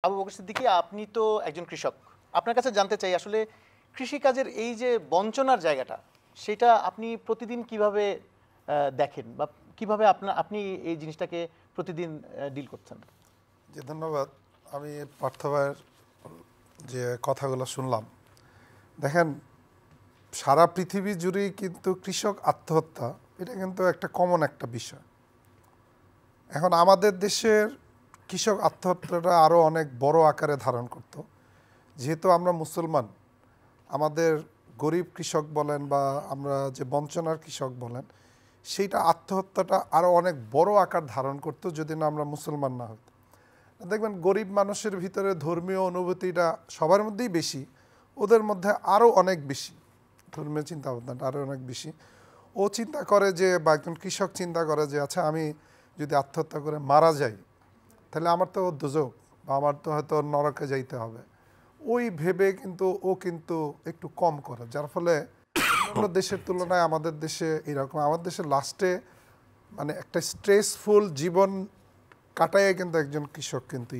আবু বকর সিদ্দিকী, আপনি তো একজন কৃষক। আপনার কাছে জানতে চাই আসলে কৃষিকাজের এই যে বঞ্চনার জায়গাটা, সেটা আপনি প্রতিদিন কিভাবে দেখেন বা কিভাবে আপনি এই জিনিসটাকে প্রতিদিন ডিল করছেন? জি ধন্যবাদ। আমি পার্থ ভাইয়ের যে কথাগুলো শুনলাম, দেখেন সারা পৃথিবী জুড়েই কিন্তু কৃষক আত্মহত্যা এটা কিন্তু একটা কমন একটা বিষয়। এখন আমাদের দেশের কৃষক আত্মহত্যাটা আরও অনেক বড় আকারে ধারণ করত। যেহেতু আমরা মুসলমান, আমাদের গরিব কৃষক বলেন বা আমরা যে বঞ্চনার কৃষক বলেন, সেইটা আত্মহত্যাটা আরও অনেক বড় আকার ধারণ করত যদি না আমরা মুসলমান না হইতাম। দেখবেন গরিব মানুষের ভিতরে ধর্মীয় অনুভূতিটা সবার মধ্যেই বেশি, ওদের মধ্যে আরও অনেক বেশি, ধর্মীয় চিন্তাভাবনাটা আরও অনেক বেশি। ও চিন্তা করে যে, বা একজন কৃষক চিন্তা করে যে আচ্ছা আমি যদি আত্মহত্যা করে মারা যাই তাহলে আমার তো দোজক বা আমার তো হয়তো নরকে যাইতে হবে, ওই ভেবে কিন্তু ও কিন্তু একটু কম করে, যার ফলে অন্য দেশের তুলনায় আমাদের দেশে এরকম, আমাদের দেশে লাস্টে মানে একটা স্ট্রেসফুল জীবন কাটায় কিন্তু একজন কৃষক কিন্তু